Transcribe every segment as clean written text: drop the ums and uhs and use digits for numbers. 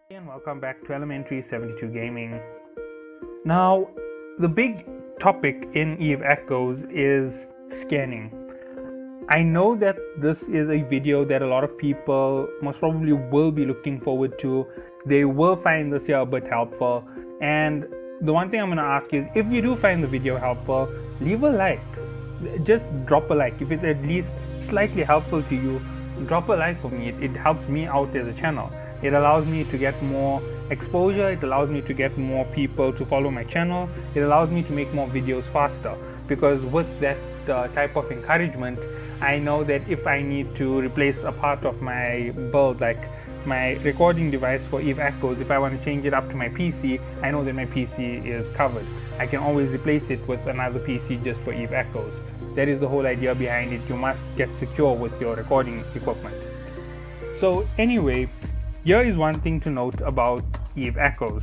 And welcome back to Elementary 72 Gaming. Now, the big topic in Eve Echoes is scanning. I know that this is a video that a lot of people most probably will be looking forward to. They will find this here a bit helpful. And the one thing I'm going to ask is, if you do find the video helpful, leave a like. Just drop a like. If it's at least slightly helpful to you, drop a like for me. It helps me out as a channel. It allows me to get more exposure. It allows me to get more people to follow my channel. It allows me to make more videos faster, because with that type of encouragement, I know that if I need to replace a part of my build, like my recording device for Eve Echoes, if I want to change it up to my PC, I know that my PC is covered. I can always replace it with another PC just for Eve Echoes. That is the whole idea behind it. You must get secure with your recording equipment. So anyway, here is one thing to note about Eve Echoes.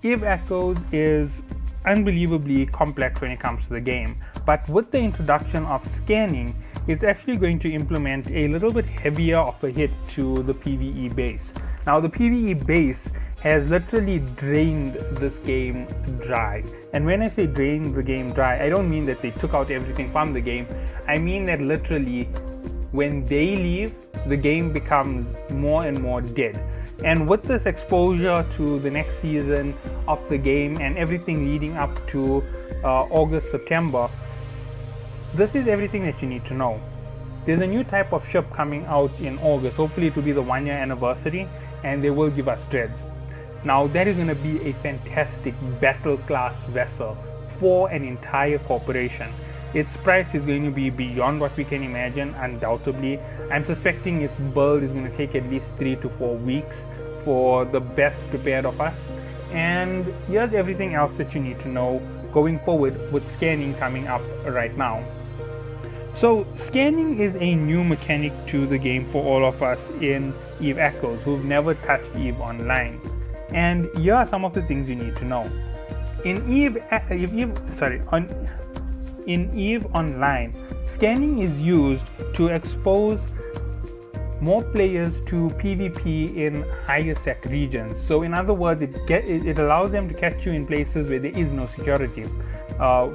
Eve Echoes is unbelievably complex when it comes to the game, but with the introduction of scanning, it's actually going to implement a little bit heavier of a hit to the PvE base. Now, the PvE base has literally drained this game dry. And when I say drained the game dry, I don't mean that they took out everything from the game. I mean that literally when they leave, the game becomes more and more dead. And with this exposure to the next season of the game and everything leading up to August, September, this is everything that you need to know. There's a new type of ship coming out in August. Hopefully it will be the 1-year anniversary, and they will give us dreads. Now, that is going to be a fantastic battle class vessel for an entire corporation. Its price is going to be beyond what we can imagine, undoubtedly. I'm suspecting its build is going to take at least 3 to 4 weeks for the best prepared of us. And here's everything else that you need to know going forward with scanning coming up right now. So scanning is a new mechanic to the game for all of us in Eve Echoes who've never touched Eve Online. And here are some of the things you need to know. In Eve Online, scanning is used to expose more players to PvP in higher sec regions. So in other words, it allows them to catch you in places where there is no security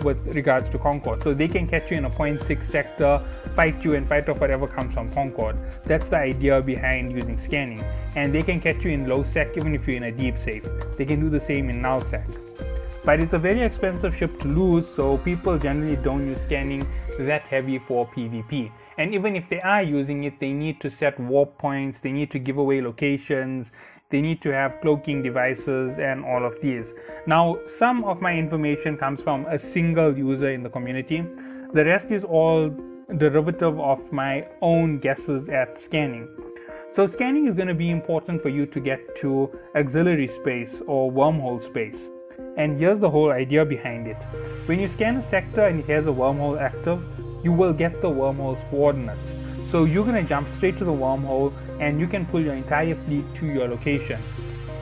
with regards to Concord. So they can catch you in a 0.6 sector, fight you and fight off whatever comes from Concord. That's the idea behind using scanning. And they can catch you in low sec even if you're in a deep safe. They can do the same in null sec. But it's a very expensive ship to lose, so people generally don't use scanning that heavy for PvP. And even if they are using it, they need to set warp points, they need to give away locations, they need to have cloaking devices and all of these. Now, some of my information comes from a single user in the community. The rest is all derivative of my own guesses at scanning. So scanning is going to be important for you to get to auxiliary space or wormhole space. And here's the whole idea behind it. When you scan a sector and it has a wormhole active, you will get the wormhole's coordinates. So you're going to jump straight to the wormhole and you can pull your entire fleet to your location.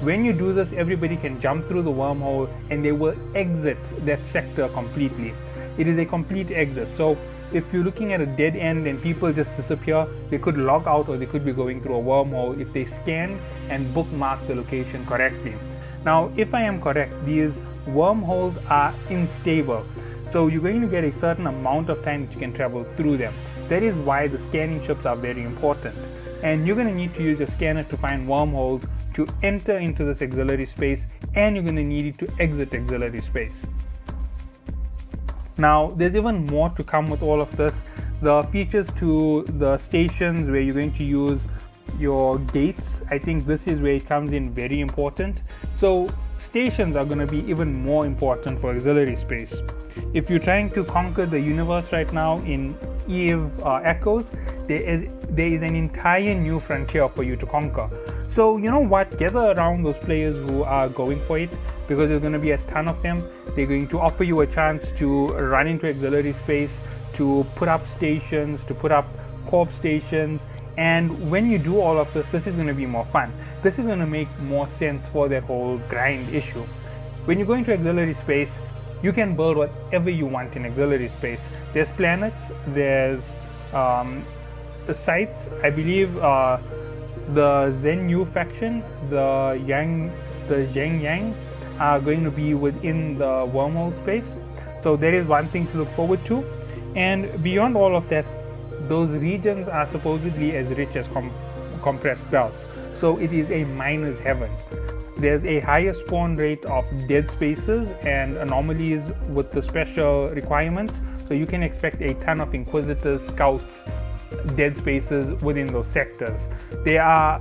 When you do this, everybody can jump through the wormhole and they will exit that sector completely. It is a complete exit. So if you're looking at a dead end and people just disappear, they could log out or they could be going through a wormhole if they scan and bookmark the location correctly. Now, if I am correct, these wormholes are unstable. So you're going to get a certain amount of time that you can travel through them. That is why the scanning ships are very important. And you're going to need to use your scanner to find wormholes to enter into this auxiliary space, and you're going to need it to exit auxiliary space. Now, there's even more to come with all of this. The features to the stations where you're going to use your gates, I think this is where it comes in very important. So stations are going to be even more important for auxiliary space. If you're trying to conquer the universe right now in Eve Echoes, there is an entire new frontier for you to conquer. So you know what, gather around those players who are going for it, because there's going to be a ton of them. They're going to offer you a chance to run into auxiliary space, to put up stations, to put up corp stations. And when you do all of this, this is going to be more fun. This is going to make more sense for that whole grind issue. When you go into auxiliary space, you can build whatever you want in auxiliary space. There's planets, there's the sites. I believe The Zhen Yu faction, the Zheng Yang, are going to be within the wormhole space. So there is one thing to look forward to. And beyond all of that, those regions are supposedly as rich as compressed belts. So it is a miner's heaven. There's a higher spawn rate of dead spaces and anomalies with the special requirements. So you can expect a ton of Inquisitors, Scouts, dead spaces within those sectors. They are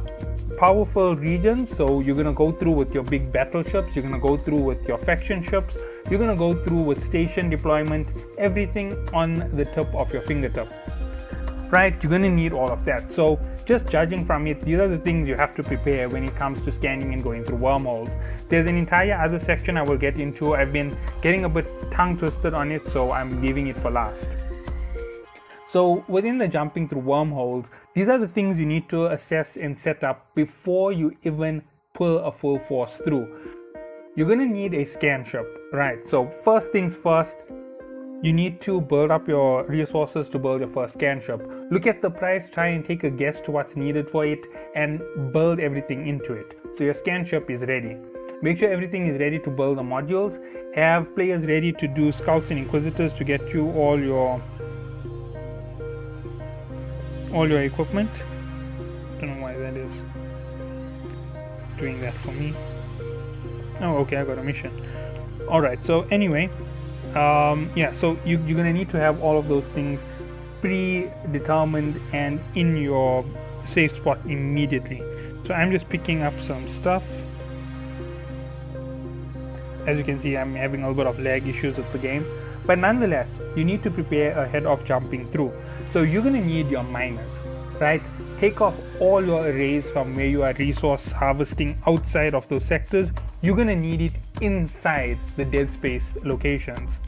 powerful regions, so you're going to go through with your big battleships, you're going to go through with your faction ships, you're going to go through with station deployment, everything on the tip of your fingertip. Right, you're going to need all of that. So just judging from it, these are the things you have to prepare when it comes to scanning and going through wormholes. There's an entire other section I will get into. I've been getting a bit tongue twisted on it, so I'm leaving it for last. So within the jumping through wormholes, these are the things you need to assess and set up before you even pull a full force through. You're going to need a scan ship, right? So first things first, you need to build up your resources to build your first scan ship. Look at the price, try and take a guess to what's needed for it, and build everything into it. So your scan ship is ready. Make sure everything is ready to build the modules. Have players ready to do Scouts and Inquisitors to get you all your equipment. Don't know why that is doing that for me. Oh, okay, I got a mission. Alright, so anyway, so you're gonna need to have all of those things predetermined and in your safe spot immediately. So I'm just picking up some stuff. As you can see, I'm having a little bit of lag issues with the game, but nonetheless, you need to prepare ahead of jumping through. So you're gonna need your miners, right? Take off all your arrays from where you are resource harvesting outside of those sectors. You're gonna need it inside the dead space locations.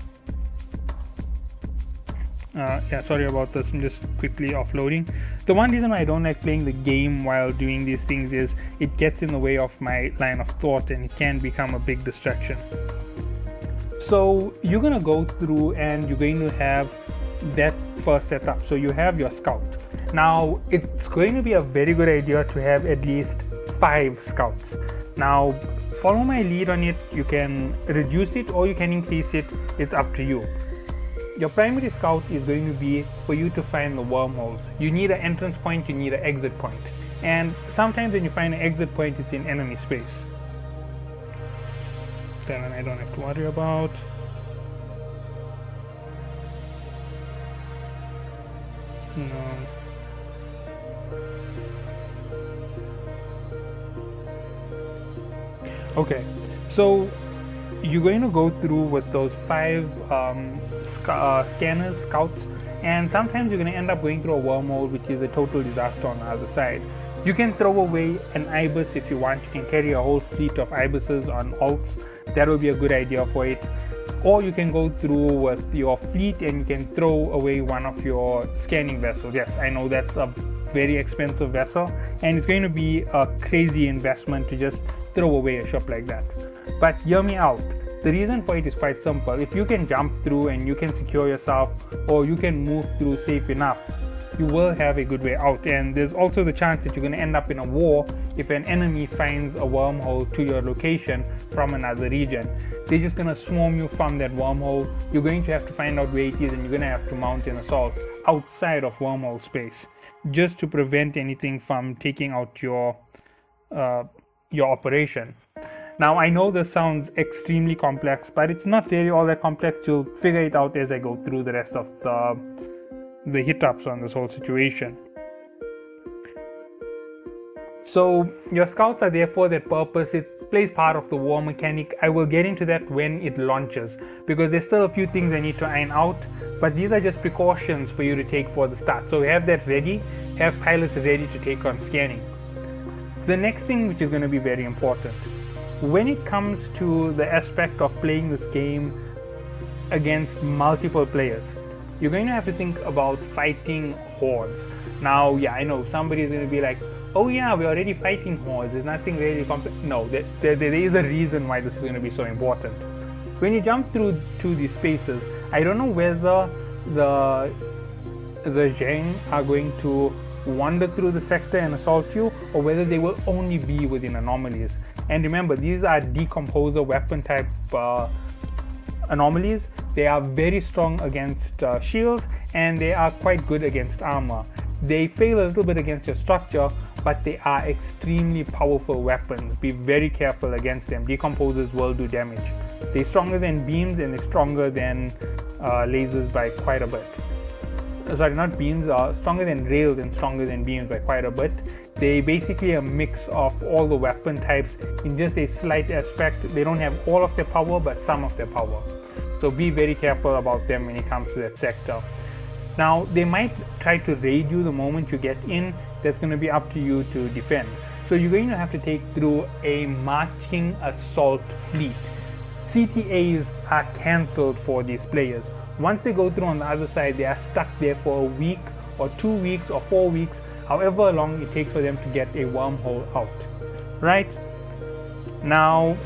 Sorry about this, I'm just quickly offloading. The one reason why I don't like playing the game while doing these things is it gets in the way of my line of thought and it can become a big distraction. So you're gonna go through and you're going to have that first setup. So you have your scout. Now it's going to be a very good idea to have at least 5 scouts. Now follow my lead on it. You can reduce it or you can increase it, it's up to you. Your primary scout is going to be for you to find the wormholes. You need an entrance point, you need an exit point, and sometimes when you find an exit point, it's in enemy space. That one I don't have to worry about. No. Okay, so you're going to go through with those 5 scanners, scouts, and sometimes you're going to end up going through a wormhole, which is a total disaster on the other side. You can throw away an ibis if you want. You can carry a whole fleet of ibises on alts. That will be a good idea for it. Or you can go through with your fleet and you can throw away one of your scanning vessels. Yes, I know that's a very expensive vessel and it's going to be a crazy investment to just throw away a ship like that. But hear me out. The reason for it is quite simple. If you can jump through and you can secure yourself, or you can move through safe enough, you will have a good way out. And there's also the chance that you're going to end up in a war if an enemy finds a wormhole to your location from another region. They're just going to swarm you from that wormhole. You're going to have to find out where it is and you're going to have to mount an assault outside of wormhole space just to prevent anything from taking out your operation. Now I know this sounds extremely complex, but it's not really all that complex. You'll figure it out as I go through the rest of the hit-ups on this whole situation. So your scouts are there for that purpose. It plays part of the war mechanic. I will get into that when it launches, because there's still a few things I need to iron out, but these are just precautions for you to take for the start. So have that ready, have pilots ready to take on scanning. The next thing, which is going to be very important, when it comes to the aspect of playing this game against multiple players, you're going to have to think about fighting hordes. Now, yeah, I know somebody is going to be like, oh yeah, we're already fighting hordes, there's nothing really complex. No, there is a reason why this is going to be so important. When you jump through to these spaces, I don't know whether the Zheng are going to wander through the sector and assault you, or whether they will only be within anomalies. And remember, these are decomposer weapon type anomalies. They are very strong against shields, and they are quite good against armor. They fail a little bit against your structure, but they are extremely powerful weapons. Be very careful against them. Decomposers will do damage. They're stronger than beams, and they're stronger than lasers by quite a bit. Sorry, not beams, stronger than rails and stronger than beams by quite a bit. They basically a mix of all the weapon types in just a slight aspect. They don't have all of their power, but some of their power. So be very careful about them when it comes to that sector. Now, they might try to raid you the moment you get in. That's going to be up to you to defend. So you're going to have to take through a marching assault fleet. CTAs are cancelled for these players. Once they go through on the other side, they are stuck there for a week or 2 weeks or 4 weeks, however long it takes for them to get a wormhole out. Right? Now,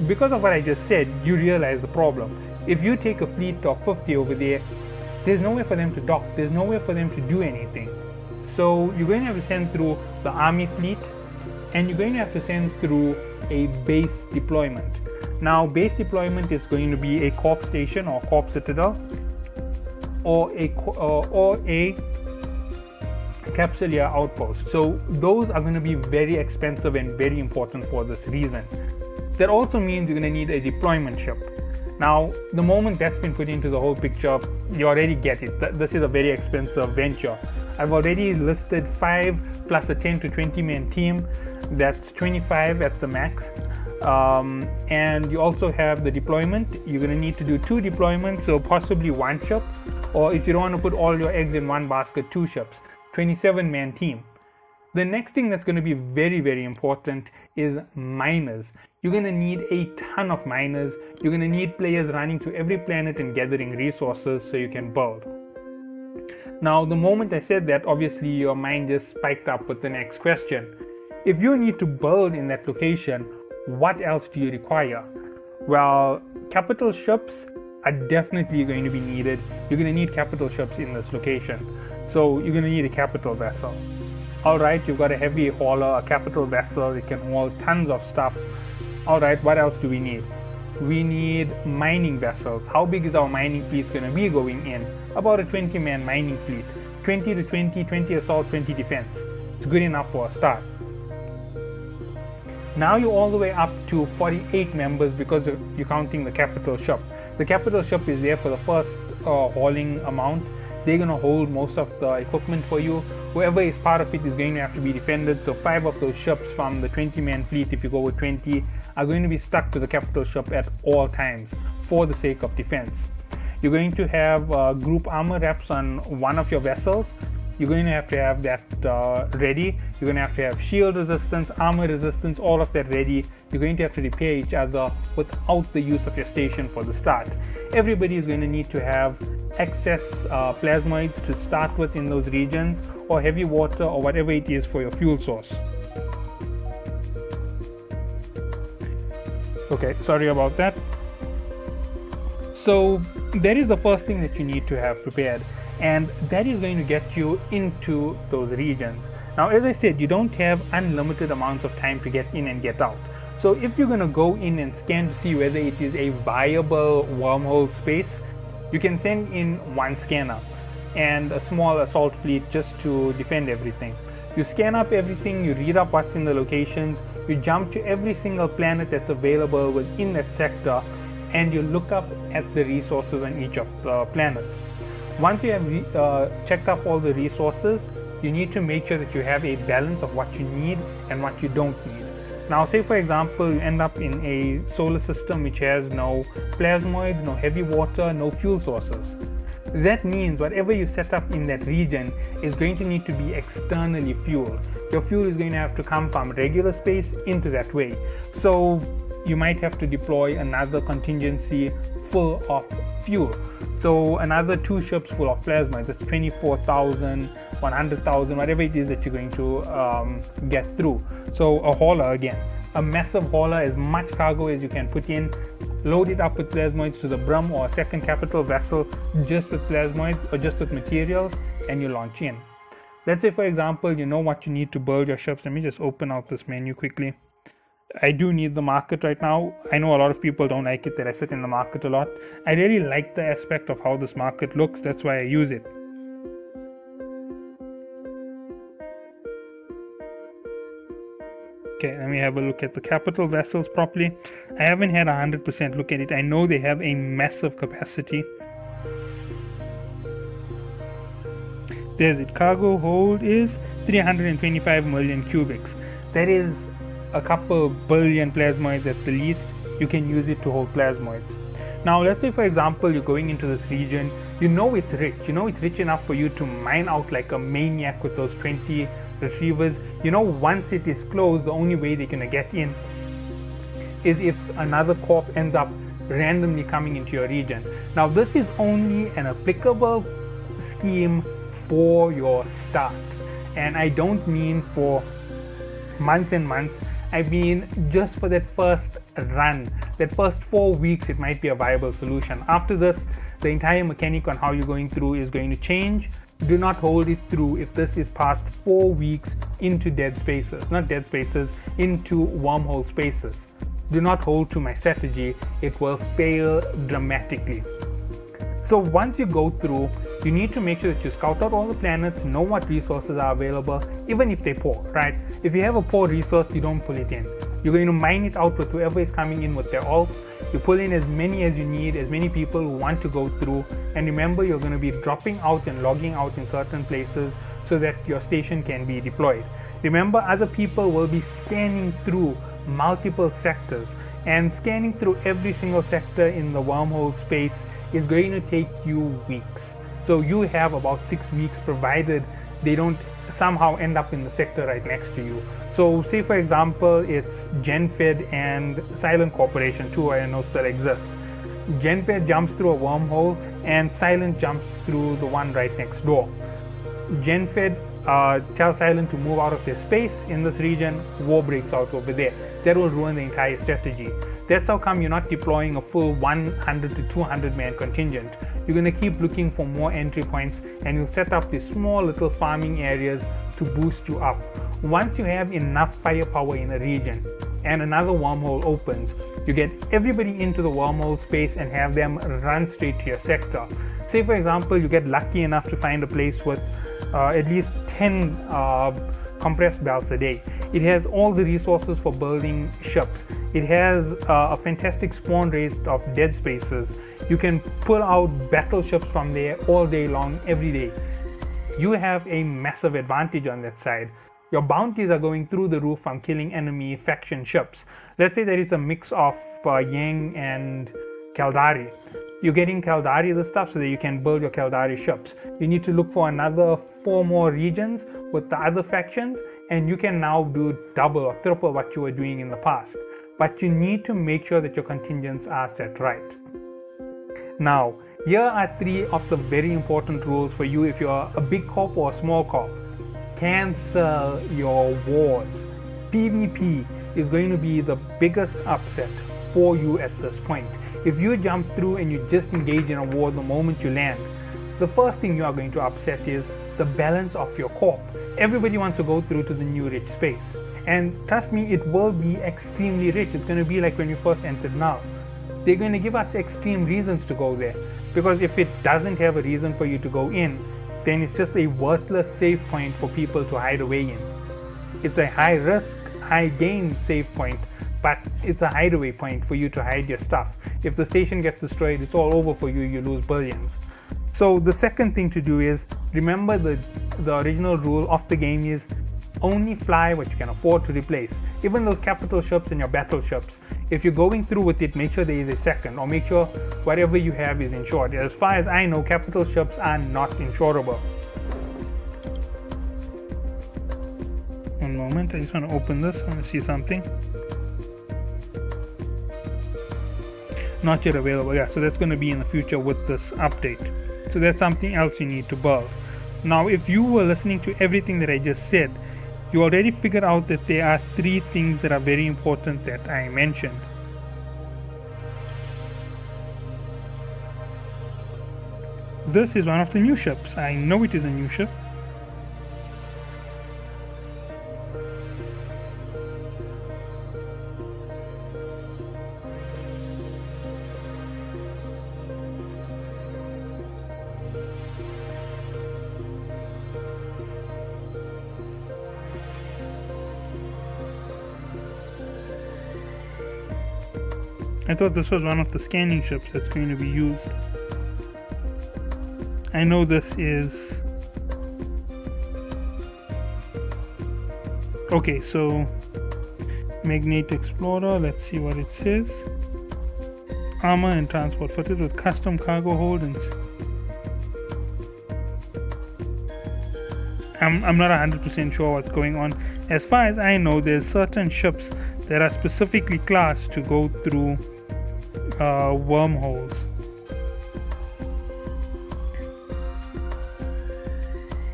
because of what I just said, you realize the problem. If you take a fleet of 50 over there, there's nowhere for them to dock, there's nowhere for them to do anything. So you're going to have to send through the army fleet, and you're going to have to send through a base deployment. Now, base deployment is going to be a corp station or corp citadel, or a capsuleer outpost. So those are going to be very expensive and very important for this reason. That also means you're going to need a deployment ship. Now, the moment that's been put into the whole picture, you already get it. This is a very expensive venture. I've already listed 5 plus a 10 to 20 man team. That's 25 at the max. And you also have the deployment. You're going to need to do 2 deployments, so possibly 1 ship, or if you don't want to put all your eggs in one basket, 2 ships. 27 man team. The next thing that's going to be very, very important is miners. You're going to need a ton of miners. You're going to need players running to every planet and gathering resources so you can build. Now, the moment I said that, obviously your mind just spiked up with the next question. If you need to build in that location, what else do you require? Well, capital ships are definitely going to be needed. You're going to need capital ships in this location. So you're going to need a capital vessel. Alright, you've got a heavy hauler, a capital vessel. It can haul tons of stuff. Alright, what else do we need? We need mining vessels. How big is our mining fleet going to be going in? About a 20 man mining fleet. 20 to 20, 20 assault, 20 defense. It's good enough for a start. Now you're all the way up to 48 members because you're counting the capital ship. The capital ship is there for the first hauling amount. They're going to hold most of the equipment for you. Whoever is part of it is going to have to be defended. So 5 of those ships from the 20 man fleet, if you go with 20, are going to be stuck to the capital ship at all times for the sake of defense. You're going to have group armor wraps on one of your vessels. You're going to have that ready. You're going to have shield resistance, armor resistance, all of that ready. You're going to have to repair each other without the use of your station for the start. Everybody is going to need to have excess plasmoids to start with in those regions, or heavy water, or whatever it is for your fuel source. Okay, sorry about that. So that is the first thing that you need to have prepared, and that is going to get you into those regions. Now, as I said, you don't have unlimited amounts of time to get in and get out. So if you're going to go in and scan to see whether it is a viable wormhole space, you can send in 1 scanner and a small assault fleet just to defend everything. You scan up everything, you read up what's in the locations, you jump to every single planet that's available within that sector, and you look up at the resources on each of the planets. Once you have checked up all the resources, you need to make sure that you have a balance of what you need and what you don't need. Now, say for example, you end up in a solar system which has no plasmoids, no heavy water, no fuel sources. That means whatever you set up in that region is going to need to be externally fueled. Your fuel is going to have to come from regular space into that way. So you might have to deploy another contingency full of fuel. So another 2 ships full of plasmoids. That's 24,000, 100,000, whatever it is that you're going to get through. So a hauler again. A massive hauler, as much cargo as you can put in. Load it up with plasmoids to the brim, or a second capital vessel just with plasmoids or just with materials, and you launch in. Let's say, for example, you know what you need to build your ships. Let me just open out this menu quickly. I do need the market right now. I know a lot of people don't like it that I sit in the market a lot. I really like the aspect of how this market looks. That's why I use it. Okay, let me have a look at the capital vessels properly. I haven't had 100% look at it. I know they have a massive capacity. There's it. Cargo hold is 325 million cubics. That is a couple billion plasmoids at the least. You can use it to hold plasmoids. Now, let's say, for example, you're going into this region. You know it's rich. You know it's rich enough for you to mine out like a maniac with those 20 retrievers. You know, once it is closed, the only way they're going to get in is if another corp ends up randomly coming into your region. Now, this is only an applicable scheme for your start, and I don't mean for months and months. I mean just for that first run, that first 4 weeks, it might be a viable solution. After this, the entire mechanic on how you're going through is going to change. Do not hold it through if this is past 4 weeks into dead spaces, not dead spaces, into wormhole spaces. Do not hold to my strategy, it will fail dramatically. So once you go through, you need to make sure that you scout out all the planets, know what resources are available, even if they're poor, right? If you have a poor resource, you don't pull it in. You're going to mine it out with whoever is coming in with their alts. You pull in as many as you need, as many people who want to go through, and remember, you're going to be dropping out and logging out in certain places so that your station can be deployed. Remember, other people will be scanning through multiple sectors, and scanning through every single sector in the wormhole space is going to take you weeks. So you have about 6 weeks, provided they don't somehow end up in the sector right next to you. So say, for example, it's GenFed and Silent Corporation, two I know still exist. GenFed jumps through a wormhole and Silent jumps through the one right next door. GenFed tells Silent to move out of their space in this region. War breaks out over there. That will ruin the entire strategy. That's how come you're not deploying a full 100 to 200 man contingent. You're going to keep looking for more entry points, and you'll set up these small little farming areas to boost you up. Once you have enough firepower in a region and another wormhole opens, you get everybody into the wormhole space and have them run straight to your sector. Say, for example, you get lucky enough to find a place with at least 10 compressed belts a day. It has all the resources for building ships. It has a fantastic spawn rate of dead spaces. You can pull out battleships from there all day long, every day. You have a massive advantage on that side. Your bounties are going through the roof from killing enemy faction ships. Let's say that it's a mix of Yang and Caldari. You're getting Caldari the stuff so that you can build your Caldari ships. You need to look for another 4 more regions with the other factions, and you can now do double or triple what you were doing in the past. But you need to make sure that your contingents are set right. Now, here are 3 of the very important rules for you if you're a big corp or a small corp. Cancel your wars. PvP is going to be the biggest upset for you at this point. If you jump through and you just engage in a war the moment you land, the first thing you are going to upset is the balance of your corp. Everybody wants to go through to the new rich space. And trust me, it will be extremely rich. It's going to be like when you first entered now. They're going to give us extreme reasons to go there. Because if it doesn't have a reason for you to go in, then it's just a worthless save point for people to hide away in. It's a high risk, high gain save point, but it's a hideaway point for you to hide your stuff. If the station gets destroyed, it's all over for you, you lose billions. So the second thing to do is, remember the original rule of the game is only fly what you can afford to replace. Even those capital ships and your battleships, if you're going through with it, make sure there is a second, or make sure whatever you have is insured. As far as I know, capital ships are not insurable. One moment, I just want to open this. I want to see something. Not yet available. Yeah, so that's going to be in the future with this update. So that's something else you need to build. Now, if you were listening to everything that I just said, you already figured out that there are 3 things that are very important that I mentioned. This is one of the new ships. I know it is a new ship. I thought this was one of the scanning ships that's going to be used. I know this is... Okay, so Magnate Explorer, let's see what it says. Armor and transport fitted with custom cargo holdings. I'm not 100% sure what's going on. As far as I know, there's certain ships that are specifically classed to go through wormholes.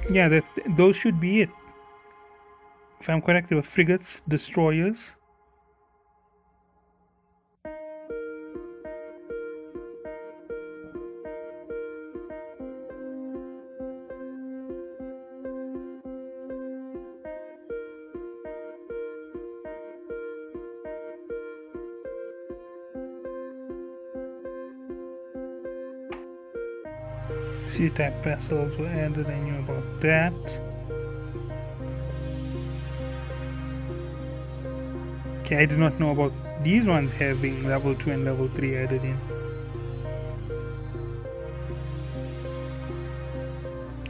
Yeah, those should be it. If I'm correct, they were frigates, destroyers. C-type vessels were added, I knew about that. Okay, I did not know about these ones having level 2 and level 3 added in.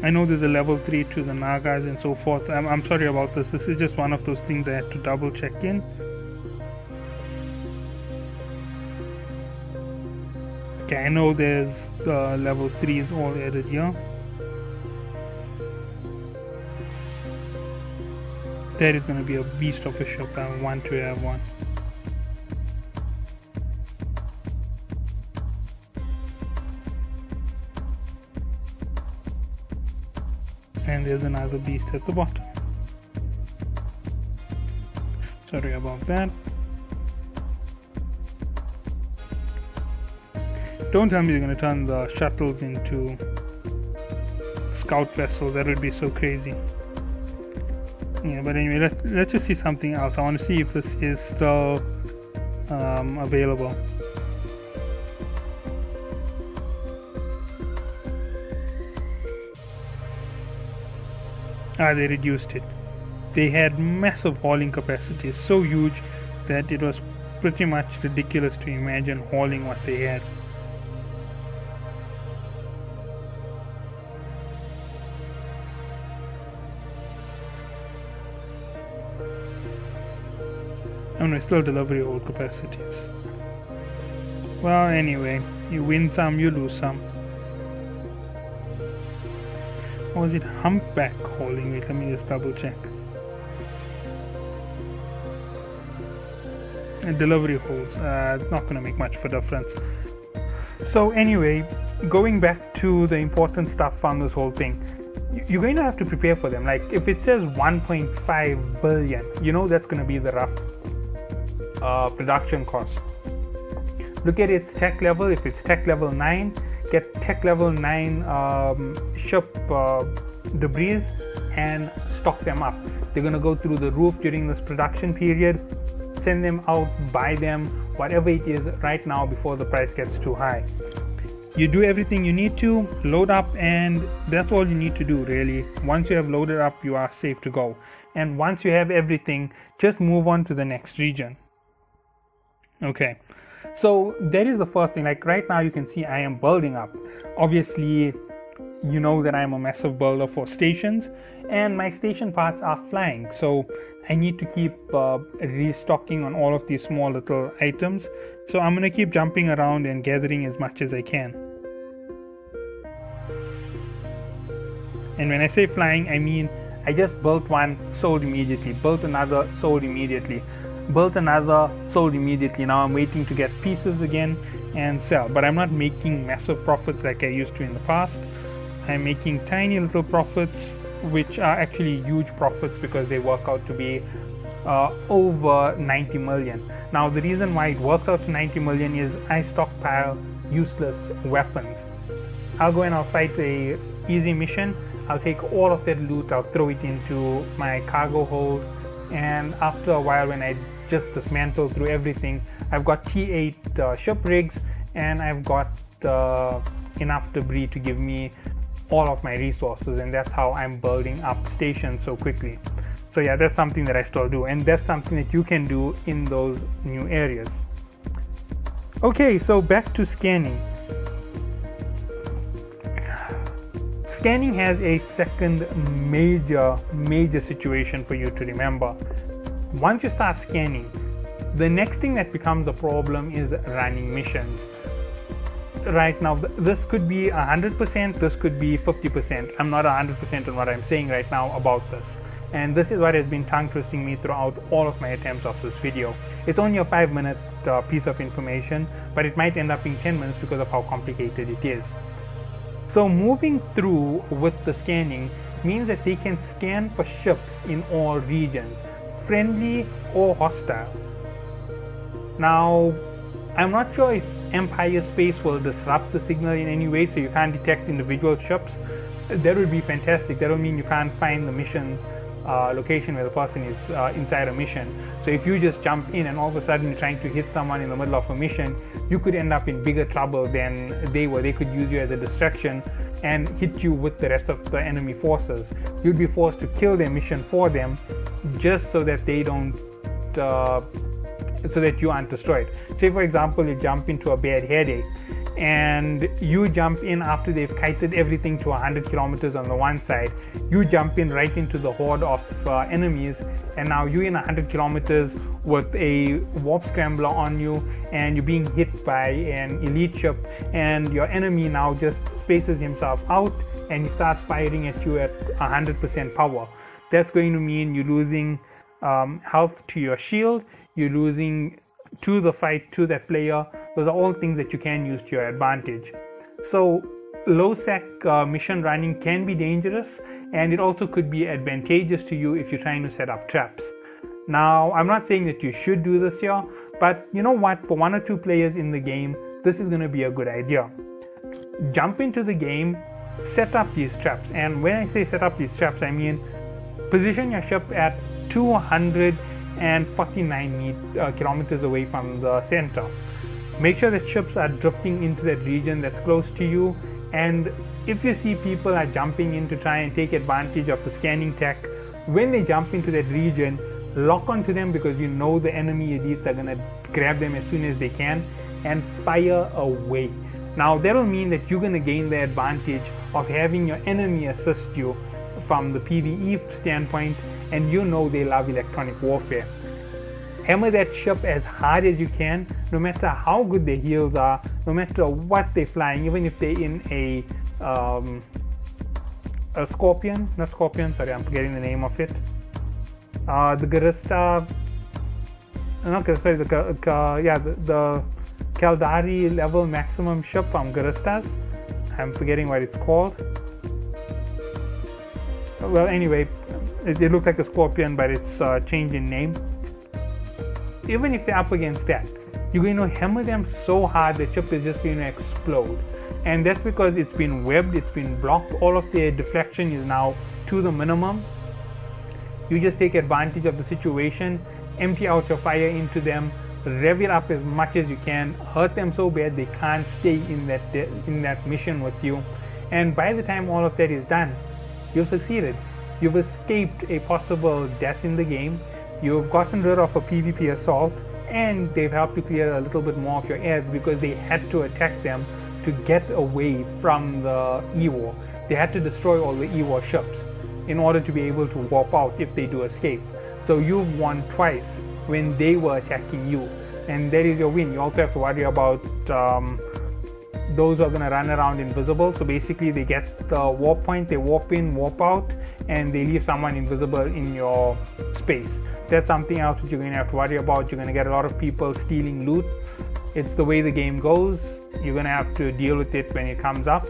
I know there's a level 3 to the Nagas and so forth. I'm sorry about this. This is just one of those things I had to double check in. Okay, I know there's the level 3s all added here. That is going to be a beast of a ship. I want to have one. And there's another beast at the bottom. Sorry about that. Don't tell me you're going to turn the shuttles into scout vessels. That would be so crazy. Yeah, but anyway, let's just see something else. I want to see if this is still available. They reduced it. They had massive hauling capacity, so huge that it was pretty much ridiculous to imagine hauling what they had. Oh no, still delivery hold capacities. Well, anyway, you win some, you lose some. Or was it humpback hauling? Wait, let me just double check. And delivery holds, not going to make much of a difference. So anyway, going back to the important stuff on this whole thing, you're going to have to prepare for them. Like if it says 1.5 billion, you know that's going to be the rough production cost. Look at its tech level. If it's tech level 9, get tech level 9 ship debris and stock them up. They're going to go through the roof during this production period. Send them out, buy them, whatever it is right now before the price gets too high. You do everything you need to, load up, and that's all you need to do really. Once you have loaded up, you are safe to go. And once you have everything, just move on to the next region. Okay, so that is the first thing. Like right now you can see I am building up. Obviously you know that I am a massive builder for stations, and my station parts are flying, so I need to keep restocking on all of these small little items. So I'm going to keep jumping around and gathering as much as I can. And when I say flying, I mean I just built one, sold immediately, built another, sold immediately, built another, sold immediately. Now I'm waiting to get pieces again and sell, but I'm not making massive profits like I used to in the past. I'm making tiny little profits, which are actually huge profits because they work out to be over 90 million. Now the reason why it works out to 90 million is I stockpile useless weapons. I'll go and I'll fight a easy mission. I'll take all of that loot, I'll throw it into my cargo hold, and after a while when I just dismantle through everything, I've got T8 ship rigs, and I've got enough debris to give me all of my resources, and that's how I'm building up stations so quickly. So yeah, that's something that I still do, and that's something that you can do in those new areas. Okay, so back to scanning. Scanning has a second major situation for you to remember. Once you start scanning, the next thing that becomes a problem is running missions. Right now, this could be 100%, this could be 50%. I'm not 100% on what I'm saying right now about this. And this is what has been tongue twisting me throughout all of my attempts of this video. It's only a 5-minute piece of information, but it might end up being 10 minutes because of how complicated it is. So moving through with the scanning means that they can scan for ships in all regions, friendly or hostile. Now, I'm not sure if Empire Space will disrupt the signal in any way, so you can't detect individual ships. That would be fantastic. That would mean you can't find the mission's location where the person is inside a mission. So if you just jump in and all of a sudden you're trying to hit someone in the middle of a mission, you could end up in bigger trouble than they were. They could use you as a distraction and hit you with the rest of the enemy forces. You'd be forced to kill their mission for them just so that they don't so that you aren't destroyed. Say for example, you jump into a bad hair day and you jump in after they've kited everything to 100 kilometers on the one side. You jump in right into the horde of enemies, and now you're in 100 kilometers with a warp scrambler on you, and you're being hit by an elite ship, and your enemy now just spaces himself out and he starts firing at you at 100% power. That's going to mean you're losing health to your shield, you're losing to the fight to that player. Those are all things that you can use to your advantage. So low sec mission running can be dangerous, and it also could be advantageous to you if you're trying to set up traps. Now, I'm not saying that you should do this here, but you know what, for 1 or 2 players in the game, this is going to be a good idea. Jump into the game, set up these traps, and when I say set up these traps, I mean position your ship at 249 kilometers away from the center. Make sure that ships are drifting into that region that's close to you, and if you see people are jumping in to try and take advantage of the scanning tech, when they jump into that region, lock onto them, because you know the enemy elites are going to grab them as soon as they can, and fire away. Now that'll mean that you're going to gain the advantage of having your enemy assist you from the PvE standpoint, and you know they love electronic warfare. Hammer that ship as hard as you can, no matter how good their heals are, no matter what they're flying, even if they're in a Scorpion, not Scorpion, sorry, I'm forgetting the name of it. The Garista, sorry, the Caldari level maximum ship from Garistas. I'm forgetting what it's called. Well, anyway, it looks like a Scorpion, but it's changed in name. Even if they're up against that, you're going to hammer them so hard the ship is just going to explode. And that's because it's been webbed, it's been blocked, all of their deflection is now to the minimum. You just take advantage of the situation, empty out your fire into them, rev it up as much as you can, hurt them so bad they can't stay in that mission with you. And by the time all of that is done, you've succeeded. You've escaped a possible death in the game. You've gotten rid of a PvP assault, and they've helped you clear a little bit more of your ads because they had to attack them to get away from the E-War. They had to destroy all the E-War ships in order to be able to warp out if they do escape. So you've won twice when they were attacking you, and that is your win. You also have to worry about those who are going to run around invisible. So basically they get the warp point, they warp in, warp out, and they leave someone invisible in your space. That's something else that you're going to have to worry about. You're going to get a lot of people stealing loot. It's the way the game goes. You're going to have to deal with it when it comes up.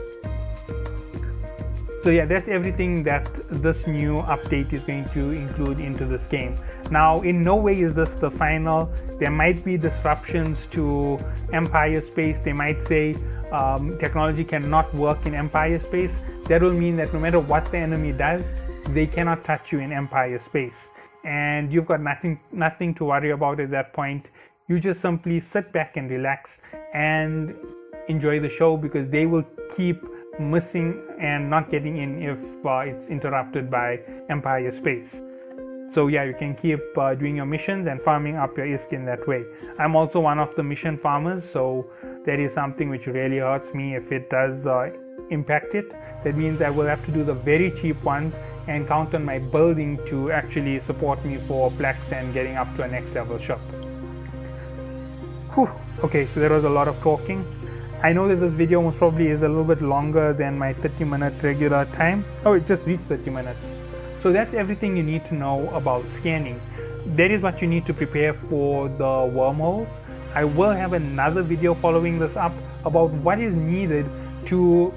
So yeah, that's everything that this new update is going to include into this game. Now, in no way is this the final. There might be disruptions to Empire Space. They might say technology cannot work in Empire Space. That will mean that no matter what the enemy does, they cannot touch you in Empire Space. And you've got nothing to worry about at that point. You just simply sit back and relax and enjoy the show, because they will keep missing and not getting in if it's interrupted by Empire Space. So yeah, you can keep doing your missions and farming up your ISK that way. I'm also one of the mission farmers, so that is something which really hurts me if it does impact it. That means I will have to do the very cheap ones and count on my building to actually support me for blacks and getting up to a next level ship. Whew. Okay, so there was a lot of talking. I know that this video most probably is a little bit longer than my 30-minute regular time. Oh, it just reached 30 minutes. So that's everything you need to know about scanning. That is what you need to prepare for the wormholes. I will have another video following this up about what is needed to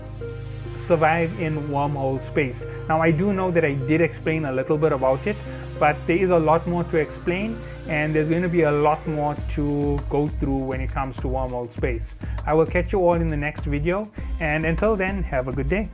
survive in wormhole space. Now I do know that I did explain a little bit about it, but there is a lot more to explain, and there's going to be a lot more to go through when it comes to wormhole space. I will catch you all in the next video, and until then, have a good day.